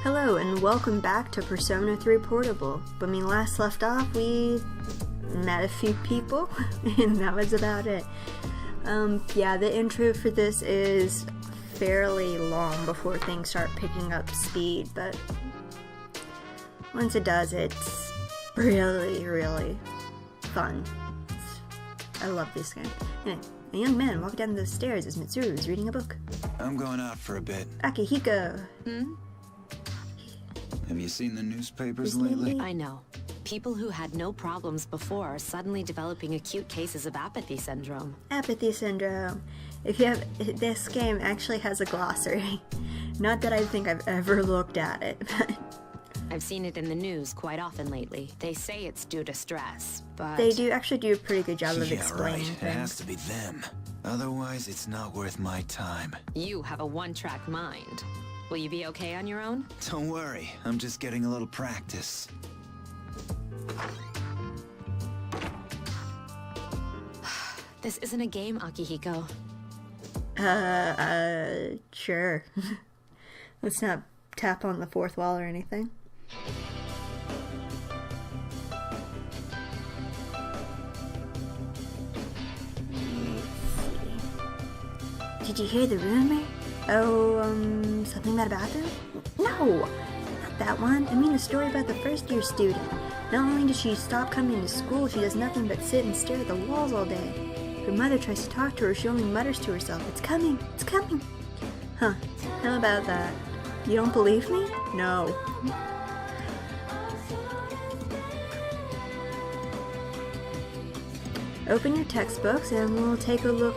Hello and welcome back to Persona 3 Portable. When we last left off, we met a few people, and that was about it. Yeah, the intro for this is fairly long before things start picking up speed, but once it does, it's really, really fun. I love this game. Anyway, a young man walked down the stairs as Mitsuru was reading a book. I'm going out for a bit. Akihiko. Have you seen the newspapers lately? I know. People who had no problems before are suddenly developing acute cases of apathy syndrome. Apathy syndrome. If you have, this game actually has a glossary. Not that I think I've ever looked at it, but I've seen it in the news quite often lately. They say it's due to stress, but they do actually do a pretty good job of Yeah, explaining right. things. It has to be them. Otherwise, it's not worth my time. you have a one-track mind. Will you be okay on your own? Don't worry. I'm just getting a little practice. This isn't a game, Akihiko. Sure. Let's not tap on the fourth wall or anything. Did you hear the rumor? Oh, something about a bathroom? No! Not that one. I mean the story about the first-year student. Not only does she stop coming to school, she does nothing but sit and stare at the walls all day. Her mother tries to talk to her, she only mutters to herself, "It's coming! It's coming!" Huh. How about that? You don't believe me? No. Open your textbooks and we'll take a look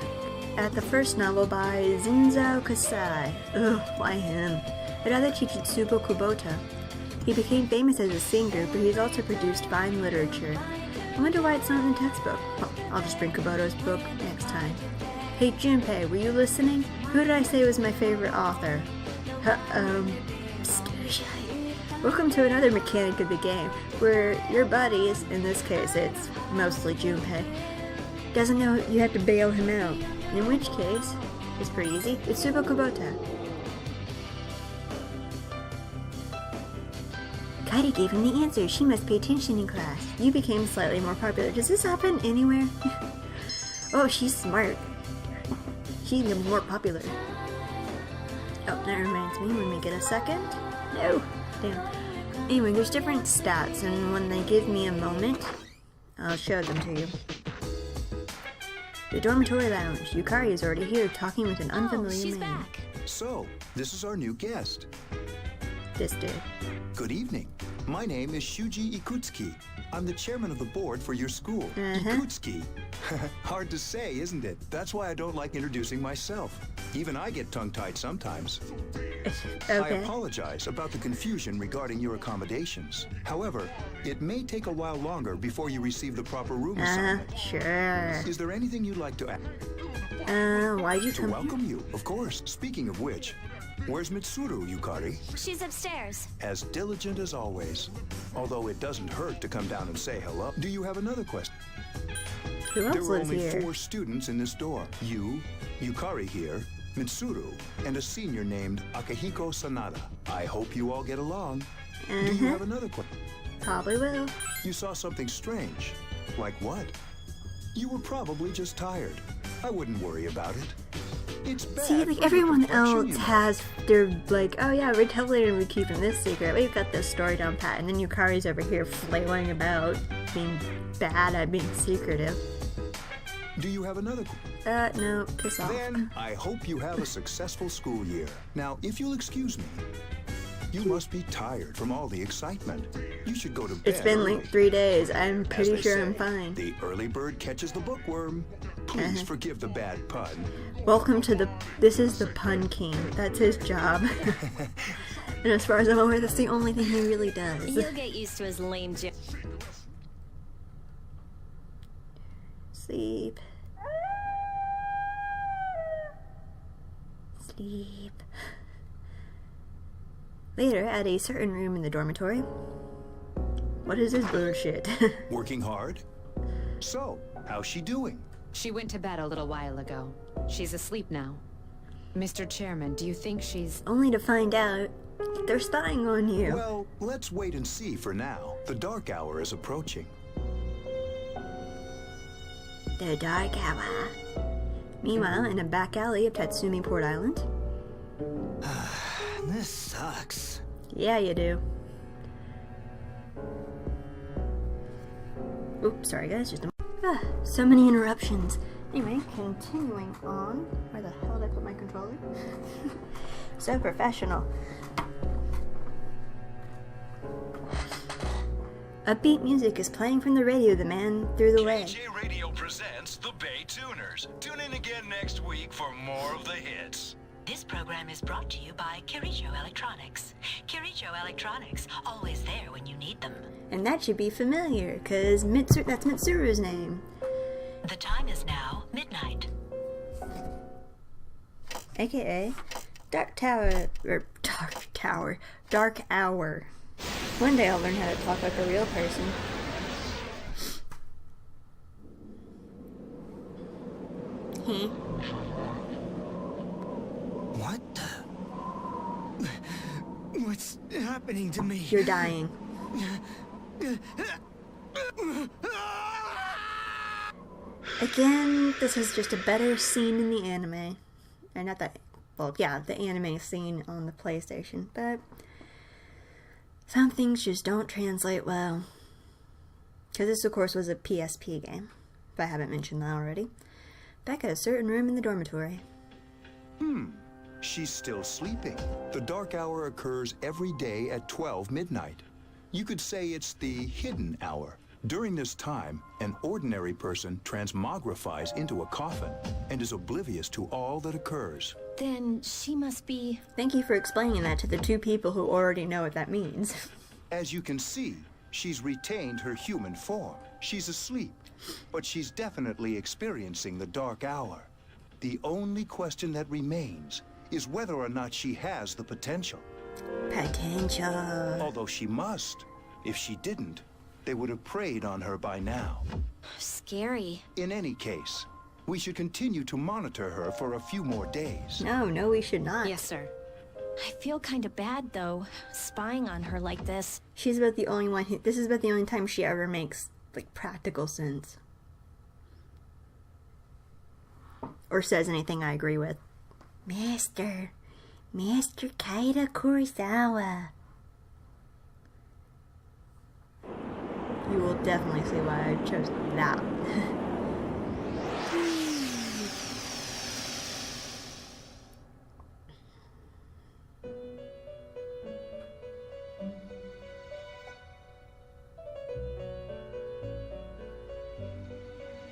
at the first novel by Zinzao Kasai. Ugh, why him? I'd rather teach Itsubo Kubota. He became famous as a singer, but he's also produced fine literature. I wonder why it's not in the textbook. Well, I'll just bring Kubota's book next time. Hey Junpei, were you listening? Who did I say was my favorite author? Welcome to another mechanic of the game, where your buddies, in this case it's mostly Junpei, doesn't know you have to bail him out. In which case, it's pretty easy. It's Itsubo Kubota. Kairi gave him the answer. She must pay attention in class. You became slightly more popular. Does this happen anywhere? Oh, she's smart. She's more popular. Oh, that reminds me. When we get a second. No. Damn. Anyway, there's different stats, and when they give me a moment, I'll show them to you. The dormitory lounge. Yukari is already here, talking with an unfamiliar she's man. back. So, this is our new guest. This dude. Good evening. My name is Shuji Ikutsuki. I'm the chairman of the board for your school. Ikutsuki. Hard to say, isn't it? That's why I don't like introducing myself. Even I get tongue-tied sometimes. I Okay. apologize about the confusion regarding your accommodations. However, it may take a while longer before you receive the proper room assignment. Sure. Is there anything you'd like to add? Why'd you To come here? welcome you, of course. Speaking of which, where's Mitsuru, Yukari? She's upstairs. As diligent as always. Although it doesn't hurt to come down and say hello. Do you have another question? Who There else were lives only here? 4 students in this dorm. You, Yukari here, Mitsuru, and a senior named Akihiko Sanada. I hope you all get along. Do you have another question? Probably will. You saw something strange. Like what? You were probably just tired. I wouldn't worry about it. It's bad See, for like your everyone complexion, else you know. has, they're like, oh yeah, we're totally gonna be keeping this secret. We've got this story down pat, and then Yukari's over here flailing about, being bad at being secretive. Do you have another question? No, piss off. Then I hope you have a successful school year. Now, if you'll excuse me, you must be tired from all the excitement. You should go to bed. It's been early. like 3 days. I'm As pretty they sure say, I'm fine. The early bird catches the bookworm. Please forgive the bad pun. Welcome to the, this is the pun king. That's his job. And as far as I'm aware, that's the only thing he really does. You'll get used to his lame joke. Sleep. Sleep. Later, at a certain room in the dormitory. What is this bullshit? Working hard? So, how's she doing? She went to bed a little while ago. She's asleep now. Mr. Chairman, do you think she's... Only to find out They're spying on you. Well, let's wait and see for now. The dark hour is approaching. The dark hour. Meanwhile, in a back alley of Tatsumi Port Island. This sucks. Yeah, you do. Oops, sorry guys, just a so many interruptions. Anyway, continuing on. Where the hell did I put my controller? So professional. Upbeat music is playing from the radio. The man threw the way. KJ Radio presents the Bay Tuners. Tune in again next week for more of the hits. This program is brought to you by Kirijo Electronics. Kirijo Electronics, always there when you need them. And that should be familiar, because that's Mitsuru's name. The time is now midnight. AKA Dark Hour. One day I'll learn how to talk like a real person. What the? What's happening to me? You're dying. Again, this is just a better scene in the anime. And not that, well, yeah, the anime scene on the PlayStation, but some things just don't translate well. Because this, of course, was a PSP game, if I haven't mentioned that already. Back at a certain room in the dormitory. She's still sleeping. The dark hour occurs every day at 12 midnight. You could say it's the hidden hour. During this time, an ordinary person transmogrifies into a coffin and is oblivious to all that occurs. Then she must be... Thank you for explaining that to the two people who already know what that means. As you can see, she's retained her human form. She's asleep, but she's definitely experiencing the dark hour. The only question that remains is whether or not she has the potential. Potential. Although she must. If she didn't, they would have preyed on her by now. scary. In any case, we should continue to monitor her for a few more days. No, we should not. Yes, sir. I feel kinda bad, though, spying on her like this. She's about the only one who... This is about the only time she ever makes, like, practical sense. Or says anything I agree with. Master Kaida Kurosawa. You will definitely see why I chose that.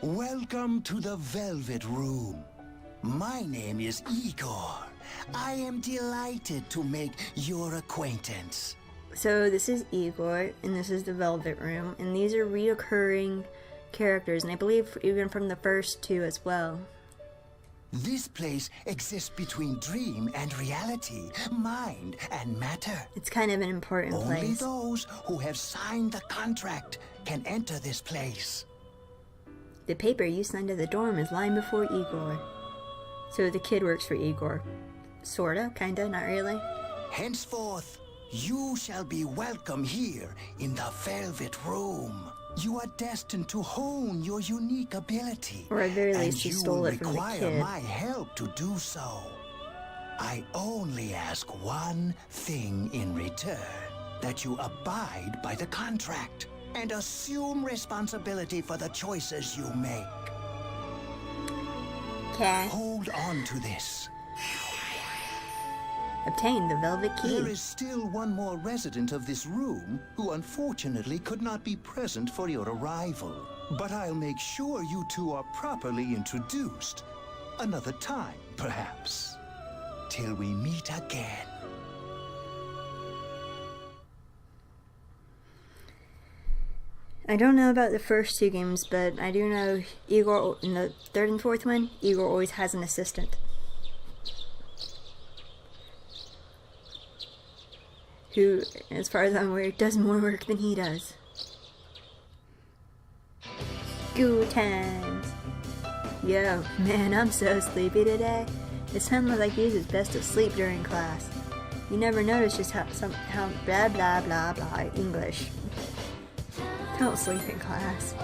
Welcome to the Velvet Room. My name is Igor. I am delighted to make your acquaintance. So this is Igor, and this is the Velvet Room, and these are reoccurring characters, and I believe even from the first two as well. This place exists between dream and reality, mind and matter. It's kind of an important Only place. those who have signed the contract can enter this place. The paper you signed at the dorm is lying before Igor. So the kid works for Igor. Sorta, kinda, not really. Henceforth, you shall be welcome here in the Velvet Room. You are destined to hone your unique ability. Or at very least, you stole it from the require kid. my help to do so. I only ask one thing in return, that you abide by the contract and assume responsibility for the choices you make. Okay. Hold on to this. Obtain the Velvet Key. There is still one more resident of this room who unfortunately could not be present for your arrival. But I'll make sure you two are properly introduced. Another time, perhaps. Till we meet again. I don't know about the first two games, but I do know Igor, in the third and fourth one, Igor always has an assistant. Who, as far as I'm aware, does more work than he does. Good times. Yo, man, I'm so sleepy today. It sounds like he's his best to sleep during class. You never notice just how blah blah blah blah English. Don't sleep in class.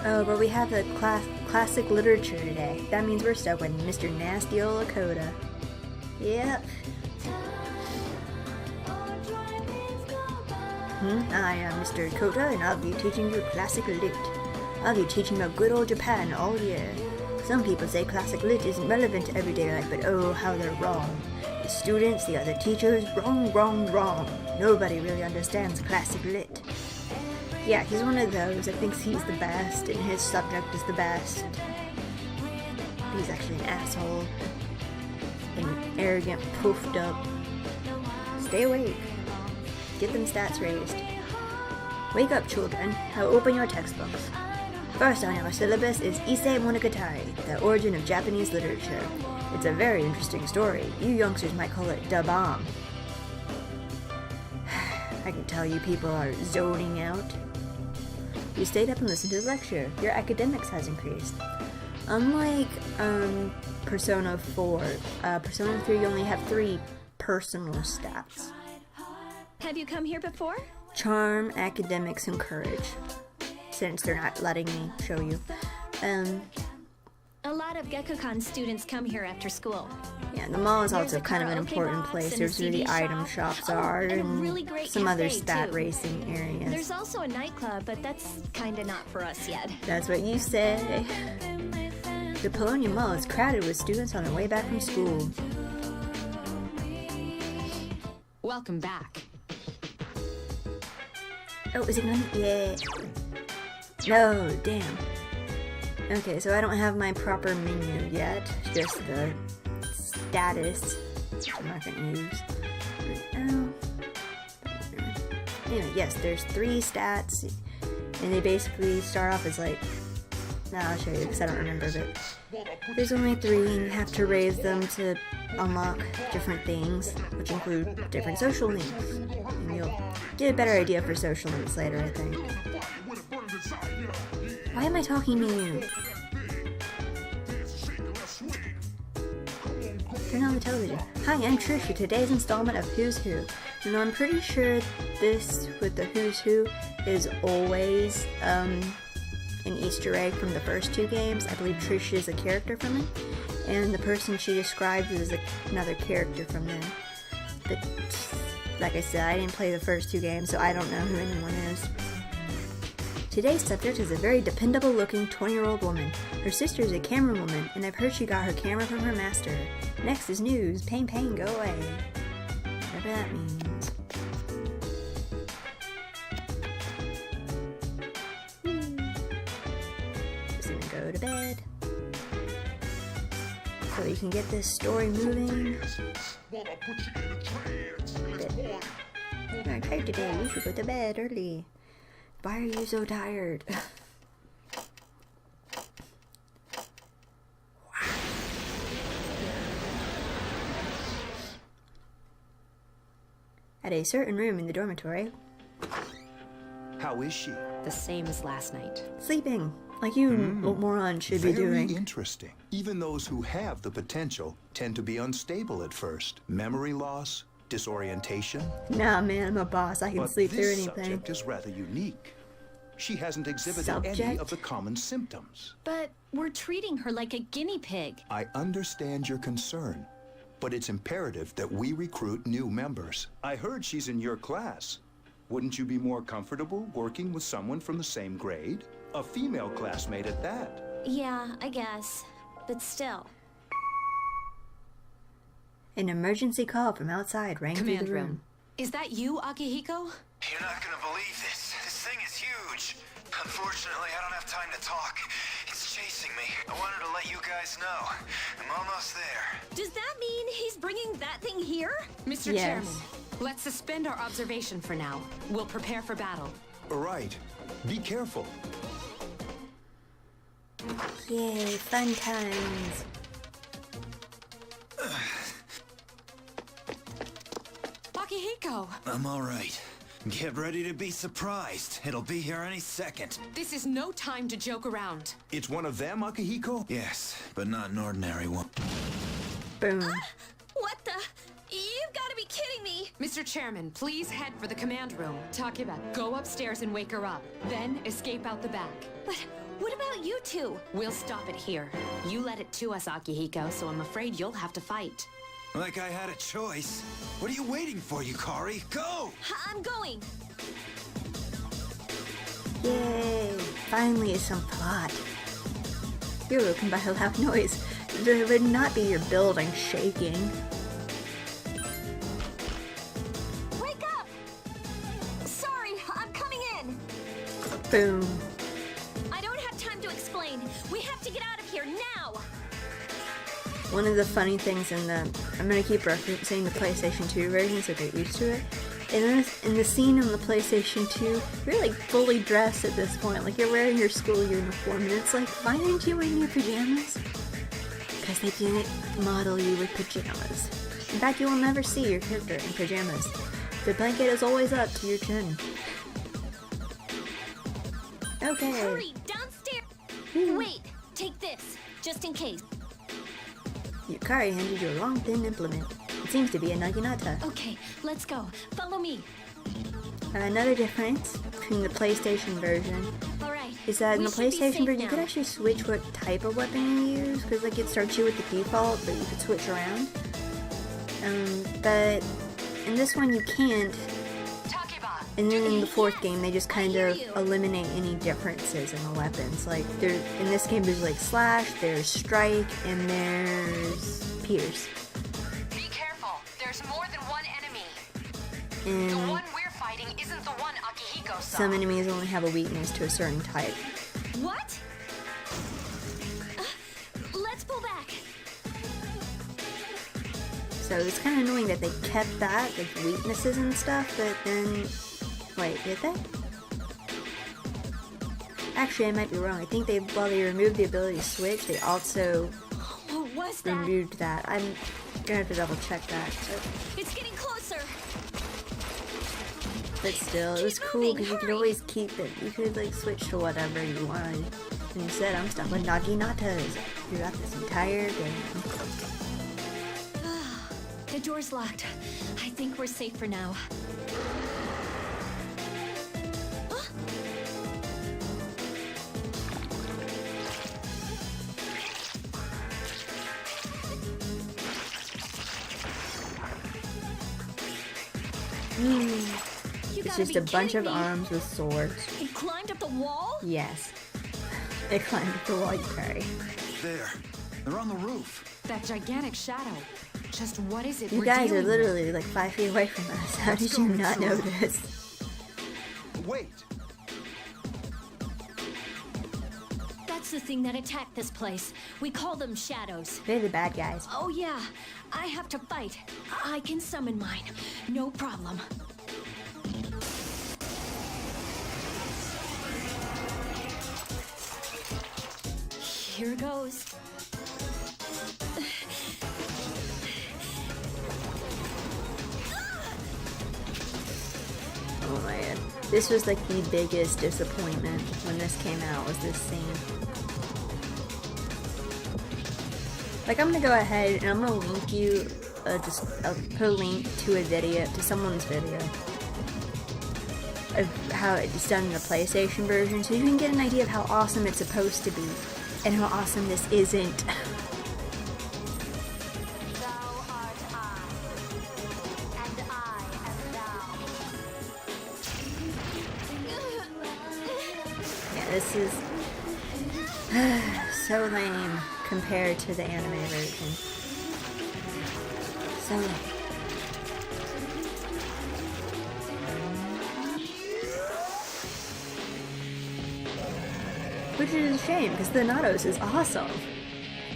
Oh, but we have a classic literature today. That means we're stuck with Mr. Nasty Old Lakota. Yep. I am Mr. Dakota, and I'll be teaching you classic lit. I'll be teaching about good old Japan all year. Some people say classic lit isn't relevant to everyday life, but oh, how they're wrong. The students, the other teachers, wrong, wrong, wrong. Nobody really understands classic lit. Yeah, he's one of those that thinks he's the best, and his subject is the best. But he's actually an asshole. An arrogant, poofed up. Stay awake. Get them stats raised. Wake up, children. Now open your textbooks. First on our syllabus is Issei Monogatari, the origin of Japanese literature. It's a very interesting story. You youngsters might call it da bomb. I can tell you people are zoning out. You stayed up and listened to the lecture. Your academics has increased. Unlike Persona 4, Persona 3 you only have 3 personal stats. Have you come here before? Charm, academics, and courage. Since they're not letting me show you. A lot of Gekkoukan students come here after school. Yeah, the mall is also There's a kind of an karaoke important box place. and a There's where the CD item shop. shops Oh, are, and a and really great some other cafe, stat too. racing areas. There's also a nightclub, but that's kinda not for us yet. That's what you say. The Polonia Mall is crowded with students on their way back from school. Welcome back. Oh, is it gonna? Yeah. No, damn. Okay, so I don't have my proper menu yet. Just the status. I'm not gonna use. Anyway, yes, there's 3 stats, and they basically start off as like. No, I'll show you because I don't remember, but there's only 3, and you have to raise them to unlock different things, which include different social links. And you'll get a better idea for social links later, I think. Why am I talking to you? Turn on the television. Hi, I'm Trish with today's installment of Who's Who. And I'm pretty sure this with the Who's Who is always an Easter egg from the first 2 games. I believe Trish is a character from it, and the person she describes is another character from them. But like I said, I didn't play the first 2 games, so I don't know who anyone is. Today's subject is a very dependable looking 20-year-old woman. Her sister is a camerawoman, and I've heard she got her camera from her master. Next is news. Pain, pain, go away. Whatever that means. Just gonna go to bed. So we can get this story moving. You're tired today. You should go to bed early. Why are you so tired? At a certain room in the dormitory. How is she? The same as last night. Sleeping. Like you morons should be doing. Very interesting. Even those who have the potential tend to be unstable at first. Memory loss, disorientation. Nah, man, I'm a boss. I can But sleep through this anything. subject is rather unique. She hasn't exhibited any Subject? of the common symptoms. But we're treating her like a guinea pig. I understand your concern, but it's imperative that we recruit new members. I heard she's in your class. Wouldn't you be more comfortable working with someone from the same grade? A female classmate at that. Yeah, I guess. But still. An emergency call from outside rang through Command the room. room. Is that you, Akihiko? You're not gonna believe this. This thing is huge. Unfortunately, I don't have time to talk. It's chasing me. I wanted to let you guys know. I'm almost there. Does that mean he's bringing that thing here? Mr. Yes. Chairman, let's suspend our observation for now. We'll prepare for battle. All right. Be careful. Yay, fun times. Akihiko! I'm all right. Get ready to be surprised. It'll be here any second. This is no time to joke around. It's one of them, Akihiko? Yes, but not an ordinary one. Boom. What the? You've got to be kidding me! Mr. Chairman, please head for the command room. Takeba, go upstairs and wake her up. Then escape out the back. But what about you two? We'll stop it here. You led it to us, Akihiko, so I'm afraid you'll have to fight. Like I had a choice. What are you waiting for, Yukari? Go! I'm going! Yay! Finally some plot. You're woken by a loud noise. There would not be your building shaking. Wake up! Sorry, I'm coming in! Boom. I don't have time to explain. We have to get out of here now! One of the funny things in the... I'm gonna keep referencing the PlayStation 2 version, so get used to it. In the scene on the PlayStation 2, you're like fully dressed at this point. Like you're wearing your school uniform, and it's like, why didn't you wear your pajamas? Because they didn't model you with pajamas. In fact, you will never see your character in pajamas. The blanket is always up to your chin. Okay. Hurry, downstairs! Wait, take this, just in case. Yukari handed you a long, thin implement. It seems to be a naginata. Okay, let's go. Follow me. Another difference between the PlayStation version Alright. is that in the we should be PlayStation safe version you now. could actually switch what type of weapon you use, because like it starts you with the default, but you could switch around. But in this one you can't. And then in the fourth game they just kind of eliminate any differences in the weapons. Like there, in this game there's like slash, there's strike, and there's pierce. Be careful. There's more than one enemy. And we're fighting isn't the one Akihiko saw. some enemies only have a weakness to a certain type. What? Let's pull back. So it's kind of annoying that they kept that, like weaknesses and stuff, but then... Wait, did they? Actually, I might be wrong. I think they, while they removed the ability to switch, they also What was that? removed that. I'm gonna have to double check that. It's getting closer. But still, it was Keep cool moving, because you could hurry. always keep it. You could like switch to whatever you wanted. And instead, I'm stuck with naginatas throughout this entire game. The door's locked. I think we're safe for now. It's just a bunch of arms with swords. It climbed up the wall? Yes. They climbed up the wall you carry. There. They're on the roof. That gigantic shadow. Just what is it You we're guys are dealing literally like 5 feet away from us. How did you not notice? Wait. That's the thing that attacked this place. We call them shadows. They're the bad guys. Oh yeah, I have to fight. I can summon mine. No problem. Here goes. Oh man. This was like the biggest disappointment when this came out, was this scene. Like I'm gonna go ahead and I'm gonna link you, I'll put a link to a video, to someone's video of how it's done in the PlayStation version, so you can get an idea of how awesome it's supposed to be and how awesome this isn't. Thou art I, and I am thou. Yeah, this is so lame compared to the anime version. So lame. Which is a shame, because THANATOS is awesome.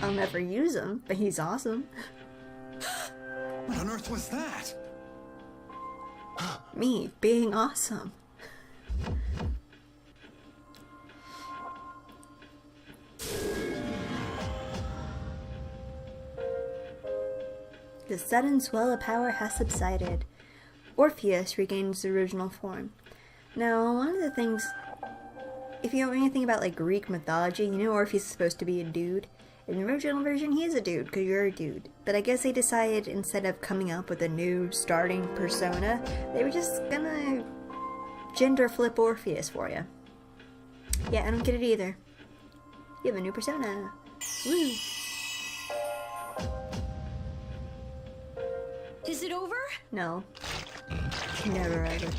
I'll never use him, but he's awesome. What on earth was that? Me being awesome. The sudden swell of power has subsided. Orpheus regains his original form. Now, one of the things, if you know anything about like Greek mythology, you know Orpheus is supposed to be a dude, In the original version, he is a dude, because you're a dude. But I guess they decided, instead of coming up with a new starting persona, they were just gonna gender flip Orpheus for you. Yeah, I don't get it either. You have a new persona. Woo! Is it over? No. Never ever.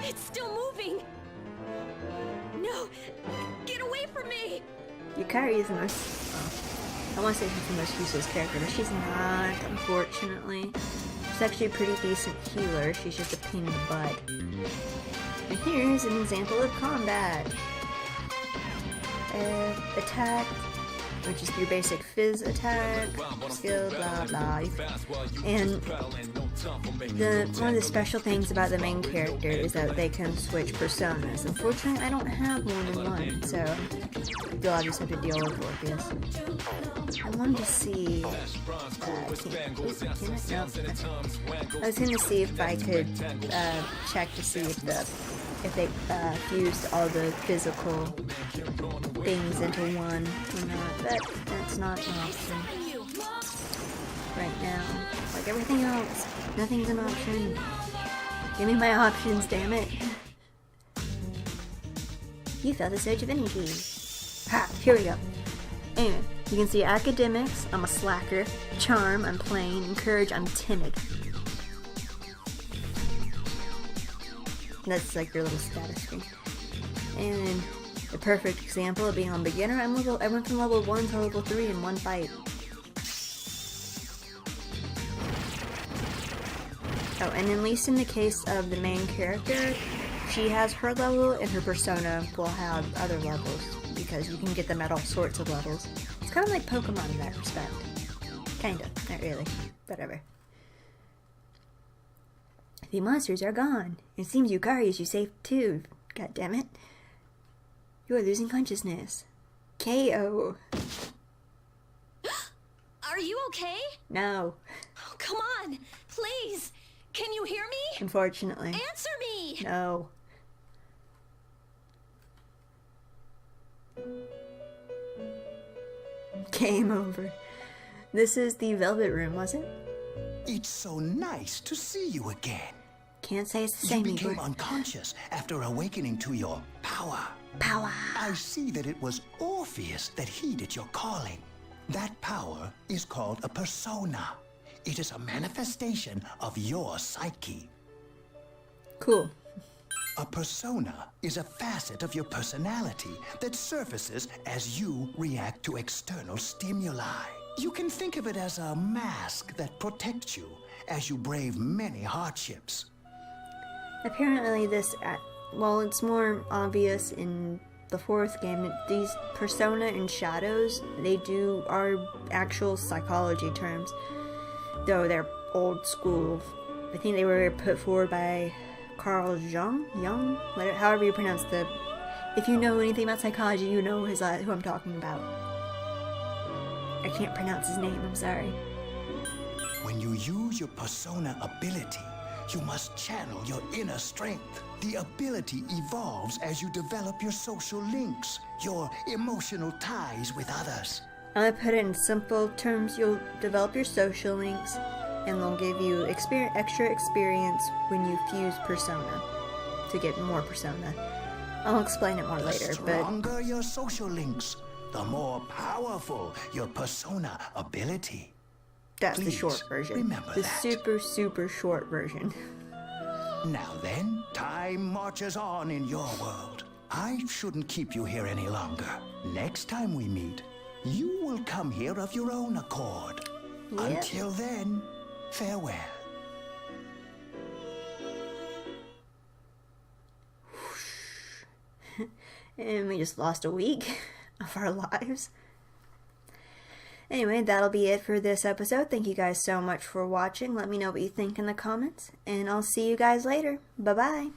It's still moving. No, get away from me. Yukari is the most... I want to say she's the most useless character, but she's not, unfortunately. She's actually a pretty decent healer. She's just a pain in the butt. And here's an example of combat. Attack, which is your basic fizz attack, skill, blah blah. And one of the special things about the main character is that they can switch personas. Unfortunately, I don't have more than one, so you'll just have to deal with Orpheus. I wanted to see. I was going to see if I could check to see if they fused all the physical things into one or not, but that's not an option right now. Like everything else, nothing's an option. Give me my options, damn it. You felt a surge of energy. Ha! Here we go. Anyway, you can see academics, I'm a slacker. Charm, I'm plain. And courage, I'm timid. That's like your little status screen. And the perfect example of being on beginner, I went from level 1 to level 3 in one fight. Oh, and at least in the case of the main character, she has her level and her persona will have other levels, because you can get them at all sorts of levels. It's kind of like Pokemon in that respect. Kinda, not really. Whatever. The monsters are gone. It seems Yukari is you safe too. God damn it. You are losing consciousness. KO. Are you okay? No. Oh, come on, please. Can you hear me? Unfortunately. Answer me. No. Game over. This is the Velvet Room, was it? It's so nice to see you again. Can't say it's the You same, became Igor. unconscious after awakening to your power. Power. I see that it was Orpheus that heeded your calling. That power is called a persona. It is a manifestation of your psyche. Cool. A persona is a facet of your personality that surfaces as you react to external stimuli. You can think of it as a mask that protects you as you brave many hardships. Apparently this, well, it's more obvious in the fourth game. These persona and shadows, are actual psychology terms. Though they're old school. I think they were put forward by Carl Jung, whatever, however you pronounce the... If you know anything about psychology, you know who I'm talking about. I can't pronounce his name, I'm sorry. When you use your persona ability, you must channel your inner strength. The ability evolves as you develop your social links, your emotional ties with others. I'm gonna put it in simple terms. You'll develop your social links, and they'll give you extra experience when you fuse persona to get more persona. I'll explain it more later, The stronger your social links, the more powerful your persona ability. That's the Please short version. remember the that. super short version. Now then, time marches on in your world. I shouldn't keep you here any longer. Next time we meet, you will come here of your own accord. Yep. Until then, farewell. And we just lost a week of our lives. Anyway, that'll be it for this episode. Thank you guys so much for watching. Let me know what you think in the comments, and I'll see you guys later. Bye-bye.